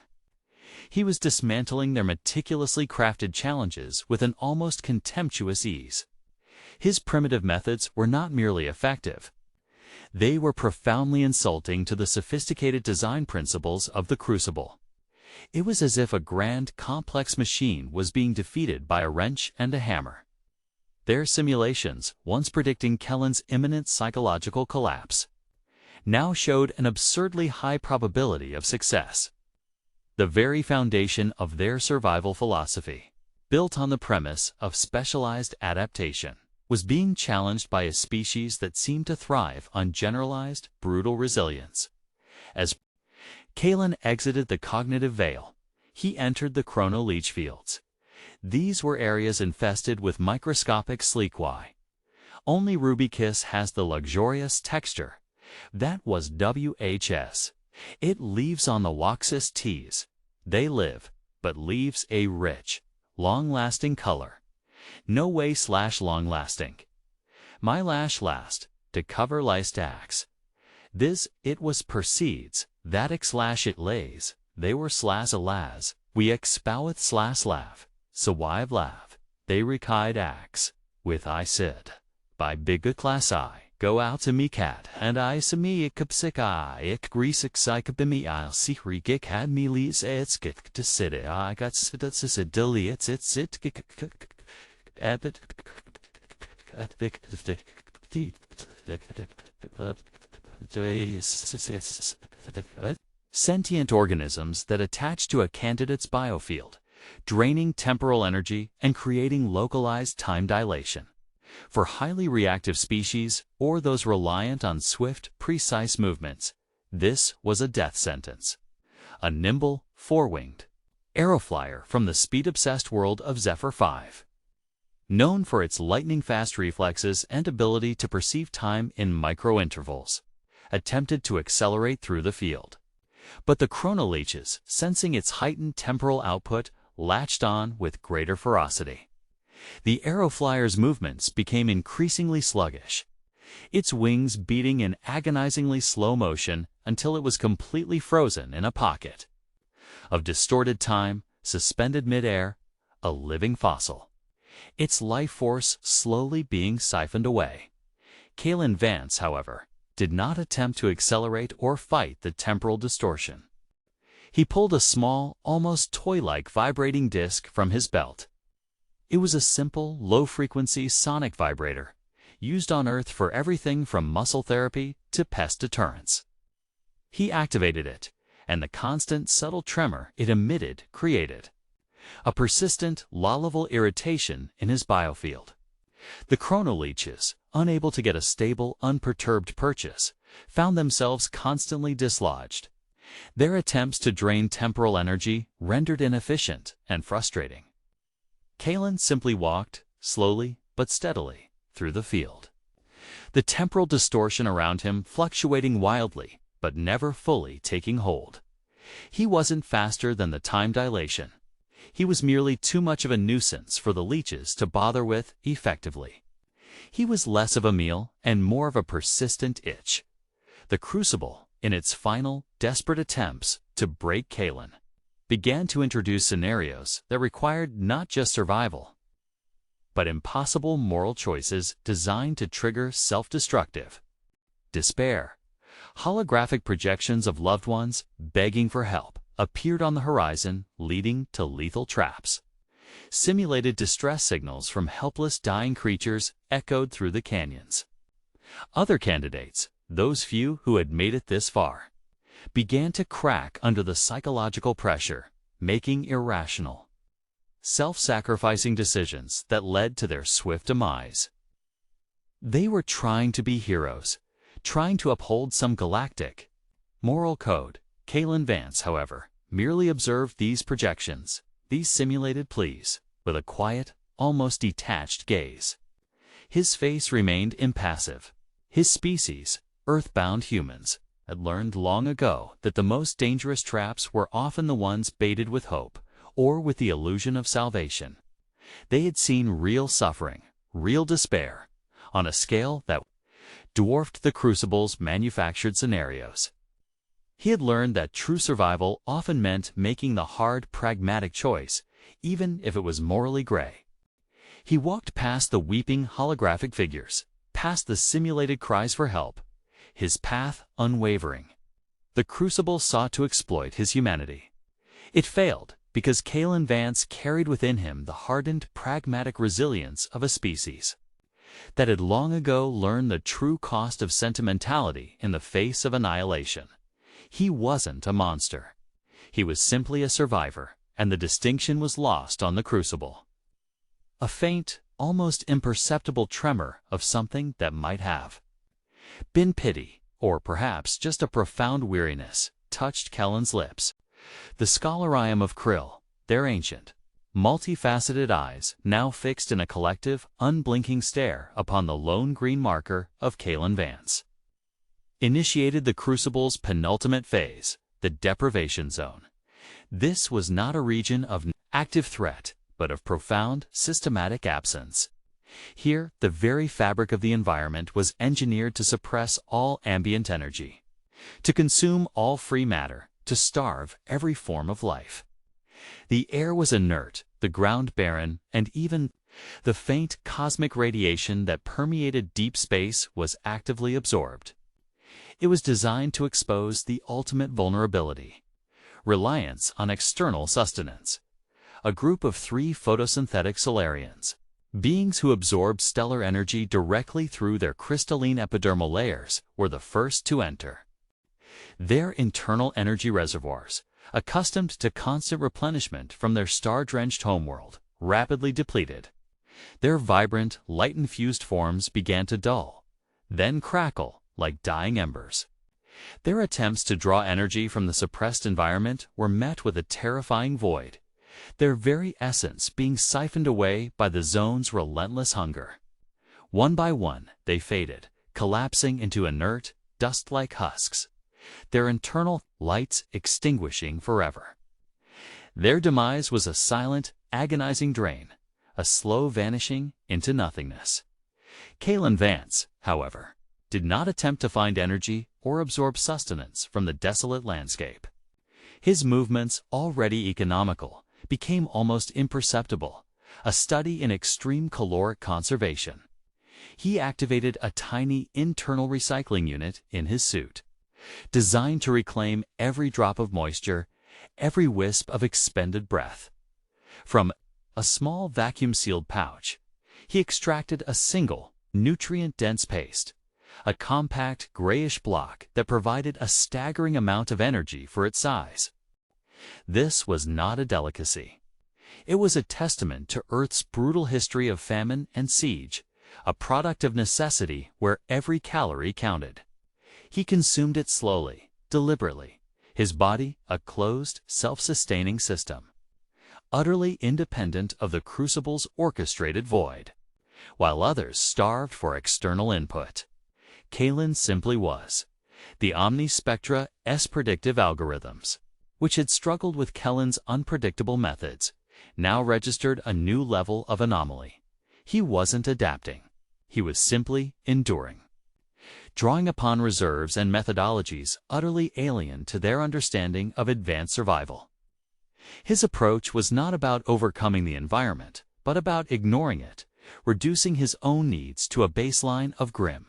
A: He was dismantling their meticulously crafted challenges with an almost contemptuous ease. His primitive methods were not merely effective. They were profoundly insulting to the sophisticated design principles of the Crucible. It was as if a grand, complex machine was being defeated by a wrench and a hammer. Their simulations, once predicting Kaelen's imminent psychological collapse, now showed an absurdly high probability of success. The very foundation of their survival philosophy, built on the premise of specialized adaptation, was being challenged by a species that seemed to thrive on generalized, brutal resilience. As Kaelen exited the cognitive veil, he entered the chrono-leech fields. These were areas infested with microscopic sleekwye. Only Ruby Kiss has the luxurious texture. That was WHS. It leaves on the Waxus T's. They live, but leaves a rich, long-lasting color. No way/long-lasting. My lash last, to cover lice stacks. This it was proceeds, that /it lays, they were /alas, we expoweth /lav, so wive lav, they recide ax, with I said, by bigga class I, go out to me cat, and I se me ikapsik I ik greasik ikabimi I'll see regik had me lees etskik to sit I got sitats a dilly it's it Abbott sentient organisms that attach to a candidate's biofield, draining temporal energy and creating localized time dilation. For highly reactive species or those reliant on swift, precise movements, this was a death sentence. A nimble, four-winged aeroflyer from the speed-obsessed world of Zephyr 5. Known for its lightning-fast reflexes and ability to perceive time in micro-intervals, attempted to accelerate through the field. But the chronoleeches, sensing its heightened temporal output, latched on with greater ferocity. The aeroflyer's movements became increasingly sluggish, its wings beating in agonizingly slow motion until it was completely frozen in a pocket of distorted time, suspended mid-air, a living fossil. Its life force slowly being siphoned away. Kaelen Vance, however, did not attempt to accelerate or fight the temporal distortion. He pulled a small, almost toy-like vibrating disc from his belt. It was a simple, low-frequency sonic vibrator, used on Earth for everything from muscle therapy to pest deterrence. He activated it, and the constant, subtle tremor it emitted created a persistent, low-level irritation in his biofield. The chronoleeches, unable to get a stable, unperturbed purchase, found themselves constantly dislodged. Their attempts to drain temporal energy rendered inefficient and frustrating. Kaelen simply walked, slowly but steadily, through the field. The temporal distortion around him fluctuating wildly, but never fully taking hold. He wasn't faster than the time dilation. He was merely too much of a nuisance for the leeches to bother with effectively. He was less of a meal and more of a persistent itch. The Crucible, in its final, desperate attempts to break Kaelen, began to introduce scenarios that required not just survival, but impossible moral choices designed to trigger self-destructive despair. Holographic projections of loved ones begging for help appeared on the horizon, leading to lethal traps. Simulated distress signals from helpless dying creatures echoed through the canyons. Other candidates, those few who had made it this far, began to crack under the psychological pressure, making irrational, self-sacrificing decisions that led to their swift demise. They were trying to be heroes, trying to uphold some galactic moral code. Kaelen Vance, however, merely observed these projections, these simulated pleas, with a quiet, almost detached gaze. His face remained impassive. His species, earthbound humans, had learned long ago that the most dangerous traps were often the ones baited with hope, or with the illusion of salvation. They had seen real suffering, real despair, on a scale that dwarfed the Crucible's manufactured scenarios. He had learned that true survival often meant making the hard, pragmatic choice, even if it was morally gray. He walked past the weeping holographic figures, past the simulated cries for help, his path unwavering. The Crucible sought to exploit his humanity. It failed because Kaelen Vance carried within him the hardened, pragmatic resilience of a species that had long ago learned the true cost of sentimentality in the face of annihilation. He wasn't a monster. He was simply a survivor, and the distinction was lost on the Crucible. A faint, almost imperceptible tremor of something that might have been pity, or perhaps just a profound weariness, touched Kaelen's lips. The scholarium of Krill, their ancient, multifaceted eyes now fixed in a collective, unblinking stare upon the lone green marker of Kaelen Vance, initiated the Crucible's penultimate phase, the deprivation zone. This was not a region of active threat, but of profound, systematic absence. Here, the very fabric of the environment was engineered to suppress all ambient energy, to consume all free matter, to starve every form of life. The air was inert, the ground barren, and even the faint cosmic radiation that permeated deep space was actively absorbed. It was designed to expose the ultimate vulnerability: reliance on external sustenance. A group of 3 photosynthetic Solarians, beings who absorbed stellar energy directly through their crystalline epidermal layers, were the first to enter. Their internal energy reservoirs, accustomed to constant replenishment from their star-drenched homeworld, rapidly depleted. Their vibrant, light-infused forms began to dull, then crackle like dying embers. Their attempts to draw energy from the suppressed environment were met with a terrifying void, their very essence being siphoned away by the zone's relentless hunger. One by one, they faded, collapsing into inert, dust-like husks, their internal lights extinguishing forever. Their demise was a silent, agonizing drain, a slow vanishing into nothingness. Kaelen Vance, however, did not attempt to find energy or absorb sustenance from the desolate landscape. His movements, already economical, became almost imperceptible, a study in extreme caloric conservation. He activated a tiny internal recycling unit in his suit, designed to reclaim every drop of moisture, every wisp of expended breath. From a small vacuum-sealed pouch, he extracted a single, nutrient-dense paste, a compact grayish block that provided a staggering amount of energy for its size. This was not a delicacy. It was a testament to Earth's brutal history of famine and siege, a product of necessity where every calorie counted. He consumed it slowly, deliberately, his body a closed, self-sustaining system, utterly independent of the Crucible's orchestrated void. While others starved for external input, Kaelen simply was. The Omnispectra S predictive algorithms, which had struggled with Kaelen's unpredictable methods, now registered a new level of anomaly. He wasn't adapting. He was simply enduring, drawing upon reserves and methodologies utterly alien to their understanding of advanced survival. His approach was not about overcoming the environment, but about ignoring it, reducing his own needs to a baseline of grim,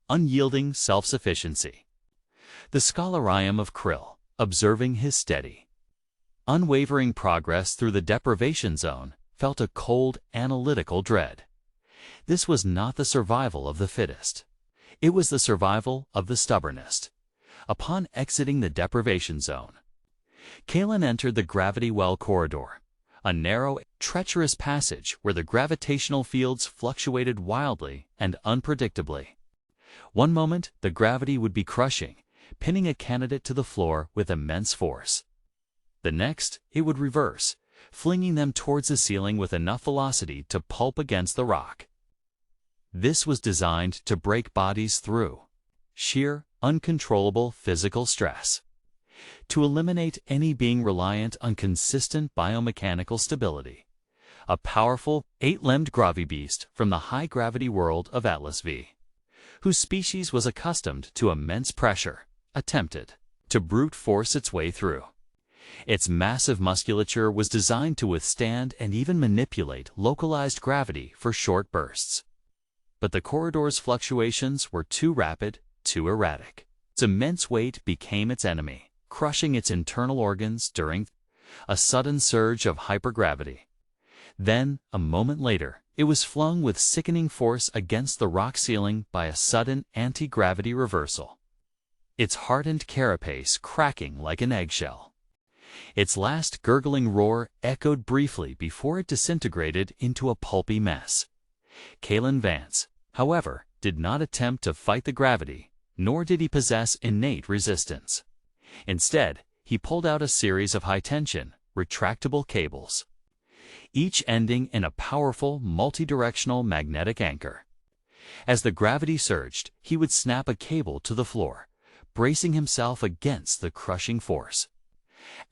A: unyielding self-sufficiency. The scholarium of Krill, observing his steady, unwavering progress through the deprivation zone, felt a cold, analytical dread. This was not the survival of the fittest. It was the survival of the stubbornest. Upon exiting the deprivation zone, Kaelen entered the gravity well corridor, a narrow, treacherous passage where the gravitational fields fluctuated wildly and unpredictably. One moment, the gravity would be crushing, pinning a candidate to the floor with immense force. The next, it would reverse, flinging them towards the ceiling with enough velocity to pulp against the rock. This was designed to break bodies through, sheer, uncontrollable physical stress. To eliminate any being reliant on consistent biomechanical stability, a powerful, 8-limbed gravibeast from the high-gravity world of Atlas V, whose species was accustomed to immense pressure, attempted to brute force its way through. Its massive musculature was designed to withstand and even manipulate localized gravity for short bursts. But the corridor's fluctuations were too rapid, too erratic. Its immense weight became its enemy, crushing its internal organs during a sudden surge of hypergravity. Then, a moment later, it was flung with sickening force against the rock ceiling by a sudden anti-gravity reversal, its hardened carapace cracking like an eggshell. Its last gurgling roar echoed briefly before it disintegrated into a pulpy mess. Kaelen Vance, however, did not attempt to fight the gravity, nor did he possess innate resistance. Instead, he pulled out a series of high-tension, retractable cables, each ending in a powerful, multidirectional magnetic anchor. As the gravity surged, he would snap a cable to the floor, bracing himself against the crushing force.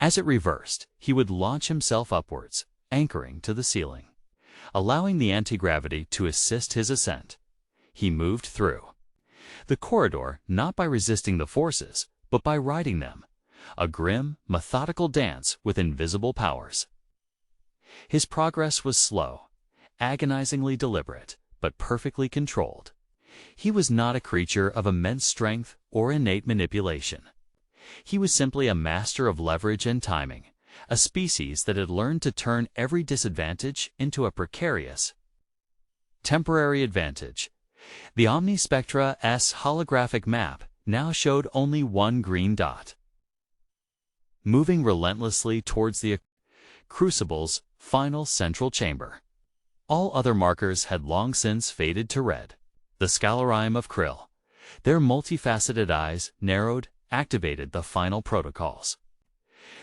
A: As it reversed, he would launch himself upwards, anchoring to the ceiling, allowing the anti-gravity to assist his ascent. He moved through the corridor not by resisting the forces, but by riding them, a grim, methodical dance with invisible powers. His progress was slow, agonizingly deliberate, but perfectly controlled. He was not a creature of immense strength or innate manipulation. He was simply a master of leverage and timing, a species that had learned to turn every disadvantage into a precarious, temporary advantage. The Omnispectra's holographic map now showed only one green dot, moving relentlessly towards the Crucible's final central chamber. All other markers had long since faded to red. The Scalarium of Krill, their multifaceted eyes narrowed, activated the final protocols.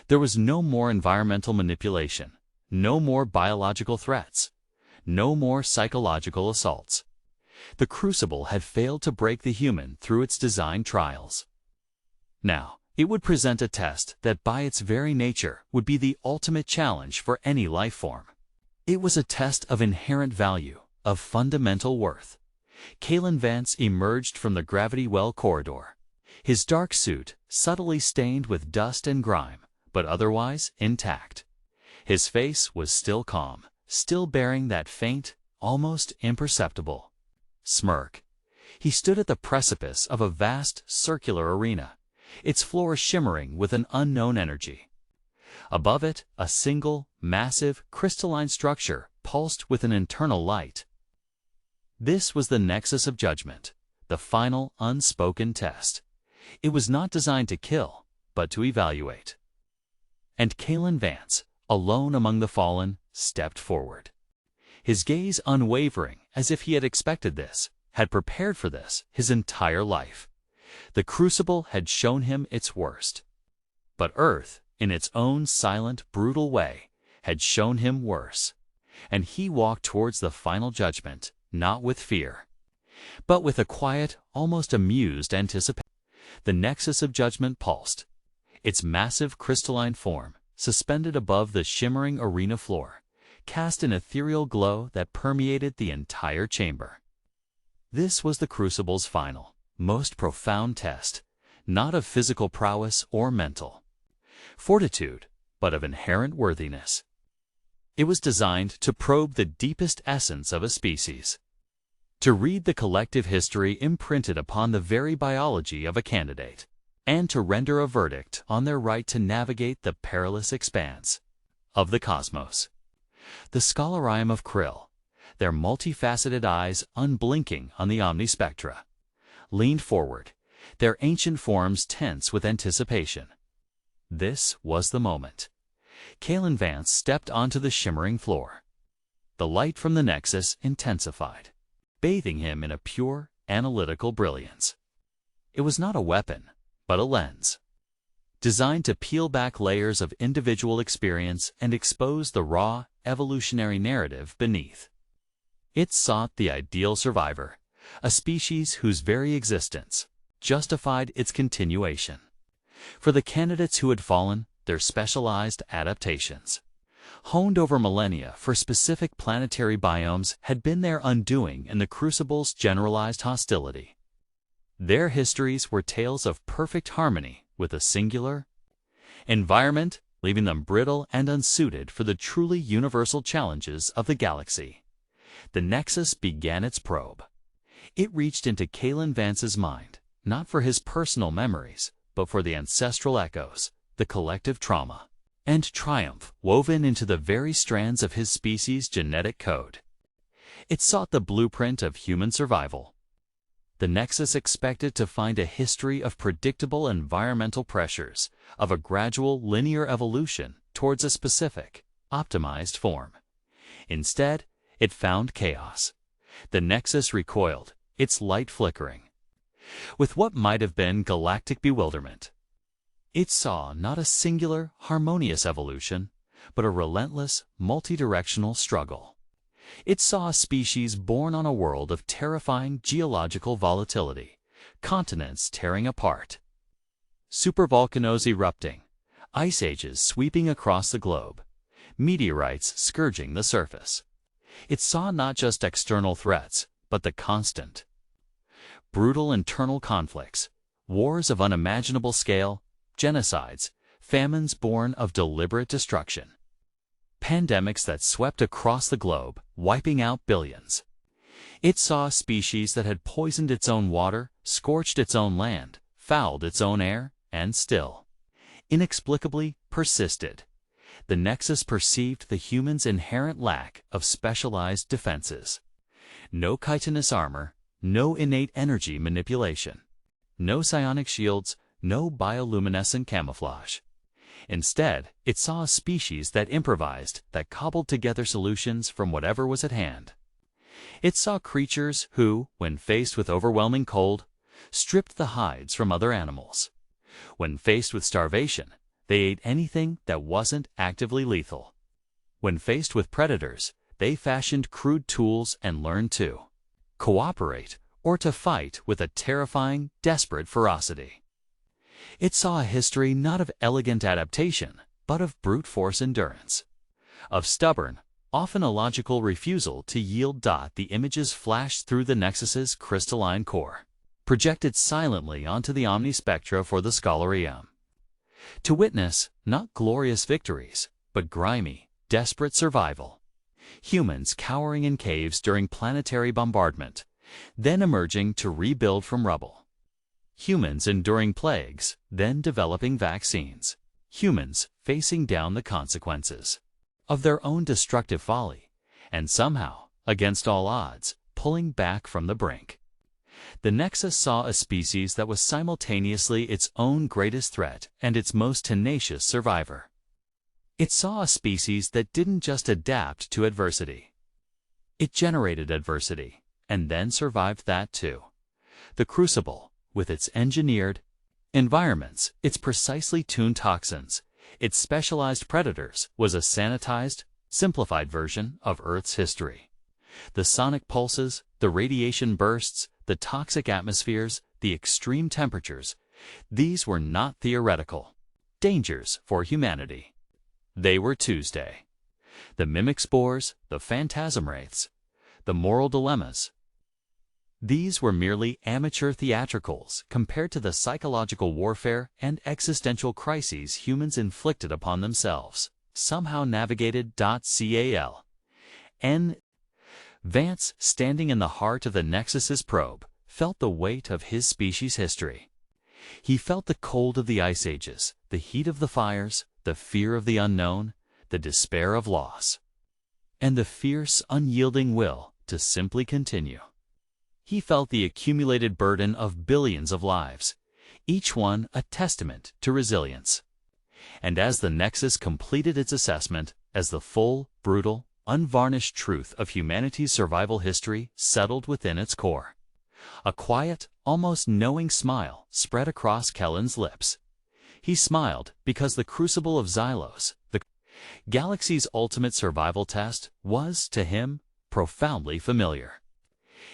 A: There was no more environmental manipulation, no more biological threats, no more psychological assaults. The Crucible had failed to break the human through its design trials. Now, it would present a test that by its very nature would be the ultimate challenge for any life form. It was a test of inherent value, of fundamental worth. Kaelen Vance emerged from the gravity well corridor, his dark suit subtly stained with dust and grime, but otherwise intact. His face was still calm, still bearing that faint, almost imperceptible smirk. He stood at the precipice of a vast, circular arena, its floor shimmering with an unknown energy. Above it, a single, massive, crystalline structure pulsed with an internal light. This was the nexus of judgment, the final, unspoken test. It was not designed to kill, but to evaluate. And Kaelen Vance, alone among the fallen, stepped forward, his gaze unwavering as if he had expected this, had prepared for this his entire life. The Crucible had shown him its worst. But Earth, in its own silent, brutal way, had shown him worse. And he walked towards the final judgment, not with fear, but with a quiet, almost amused anticipation. The nexus of judgment pulsed, its massive crystalline form, suspended above the shimmering arena floor, cast an ethereal glow that permeated the entire chamber. This was the Crucible's final, most profound test, not of physical prowess or mental fortitude, but of inherent worthiness. It was designed to probe the deepest essence of a species, to read the collective history imprinted upon the very biology of a candidate, and to render a verdict on their right to navigate the perilous expanse of the cosmos. The Scalarium of Krill, their multifaceted eyes unblinking on the omnispectra, leaned forward, their ancient forms tense with anticipation. This was the moment. Kaelen Vance stepped onto the shimmering floor. The light from the nexus intensified, bathing him in a pure, analytical brilliance. It was not a weapon, but a lens, designed to peel back layers of individual experience and expose the raw, evolutionary narrative beneath. It sought the ideal survivor, a species whose very existence, justified its continuation. For the candidates who had fallen, their specialized adaptations, honed over millennia for specific planetary biomes, had been their undoing in the Crucible's generalized hostility. Their histories were tales of perfect harmony with a singular environment, leaving them brittle and unsuited for the truly universal challenges of the galaxy. The Nexus began its probe. It reached into Kaelen Vance's mind, not for his personal memories, but for the ancestral echoes, the collective trauma and triumph woven into the very strands of his species' genetic code. It sought the blueprint of human survival. The Nexus expected to find a history of predictable environmental pressures, of a gradual linear evolution towards a specific, optimized form. Instead, it found chaos. The Nexus recoiled, its light flickering, with what might have been galactic bewilderment. It saw not a singular, harmonious evolution, but a relentless, multidirectional struggle. It saw a species born on a world of terrifying geological volatility, continents tearing apart, supervolcanoes erupting, ice ages sweeping across the globe, meteorites scourging the surface. It saw not just external threats, but the constant, brutal internal conflicts, wars of unimaginable scale, genocides, famines born of deliberate destruction, pandemics that swept across the globe, wiping out billions. It saw a species that had poisoned its own water, scorched its own land, fouled its own air, and still, inexplicably, persisted. The Nexus perceived the human's inherent lack of specialized defenses. No chitinous armor, no innate energy manipulation, no psionic shields, no bioluminescent camouflage. Instead, it saw a species that improvised, that cobbled together solutions from whatever was at hand. It saw creatures who, when faced with overwhelming cold, stripped the hides from other animals. When faced with starvation, they ate anything that wasn't actively lethal. When faced with predators, they fashioned crude tools and learned to cooperate or to fight with a terrifying, desperate ferocity. It saw a history not of elegant adaptation, but of brute force endurance, of stubborn, often illogical refusal to yield. The images flashed through the Nexus's crystalline core, projected silently onto the omnispectra for the scholarium, to witness not glorious victories, but grimy, desperate survival. Humans cowering in caves during planetary bombardment, then emerging to rebuild from rubble. Humans enduring plagues, then developing vaccines. Humans facing down the consequences of their own destructive folly, and somehow, against all odds, pulling back from the brink. The Nexus saw a species that was simultaneously its own greatest threat and its most tenacious survivor. It saw a species that didn't just adapt to adversity. It generated adversity, and then survived that too. The Crucible, with its engineered environments, its precisely tuned toxins, its specialized predators, was a sanitized, simplified version of Earth's history. The sonic pulses, the radiation bursts, the toxic atmospheres, the extreme temperatures, these were not theoretical dangers for humanity. They were Tuesday. The mimic spores, the phantasm wraiths, the moral dilemmas. These were merely amateur theatricals compared to the psychological warfare and existential crises humans inflicted upon themselves, somehow navigated. Kaelen Vance, standing in the heart of the Nexus's probe, felt the weight of his species' history. He felt the cold of the ice ages, the heat of the fires, the fear of the unknown, the despair of loss, and the fierce, unyielding will to simply continue. He felt the accumulated burden of billions of lives, each one a testament to resilience. And as the Nexus completed its assessment, as the full, brutal, unvarnished truth of humanity's survival history settled within its core, a quiet, almost knowing smile spread across Kaelen's lips. He smiled because the Crucible of Xylos, the galaxy's ultimate survival test, was, to him, profoundly familiar.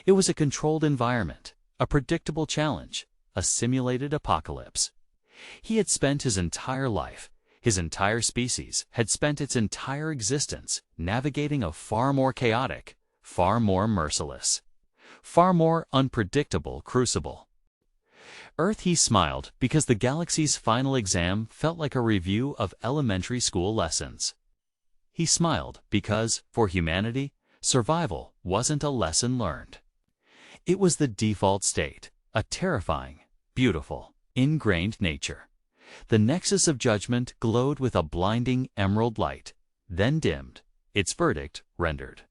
A: It was a controlled environment, a predictable challenge, a simulated apocalypse. He had spent his entire life, his entire species had spent its entire existence navigating a far more chaotic, far more merciless, far more unpredictable crucible. Earth, he smiled because the galaxy's final exam felt like a review of elementary school lessons. He smiled because, for humanity, survival wasn't a lesson learned. It was the default state, a terrifying, beautiful, ingrained nature. The nexus of judgment glowed with a blinding emerald light, then dimmed, its verdict rendered.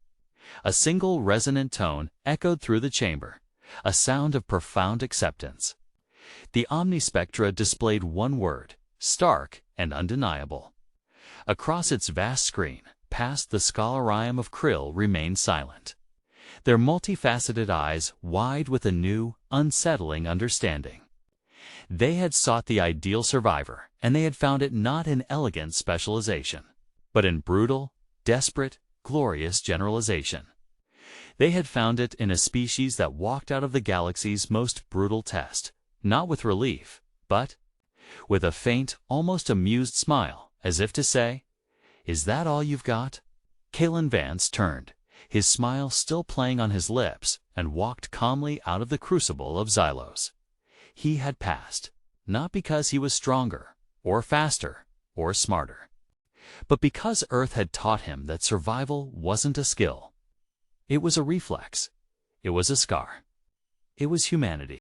A: A single resonant tone echoed through the chamber, a sound of profound acceptance. The omnispectra displayed one word, stark and undeniable. Across its vast screen, past the scholarium of krill remained silent, their multifaceted eyes wide with a new, unsettling understanding. They had sought the ideal survivor, and they had found it not in elegant specialization, but in brutal, desperate, glorious generalization. They had found it in a species that walked out of the galaxy's most brutal test, not with relief, but with a faint, almost amused smile, as if to say, "Is that all you've got?" Kaelen Vance turned, his smile still playing on his lips, and walked calmly out of the Crucible of Xylos. He had passed, not because he was stronger, or faster, or smarter, but because Earth had taught him that survival wasn't a skill. It was a reflex. It was a scar. It was humanity.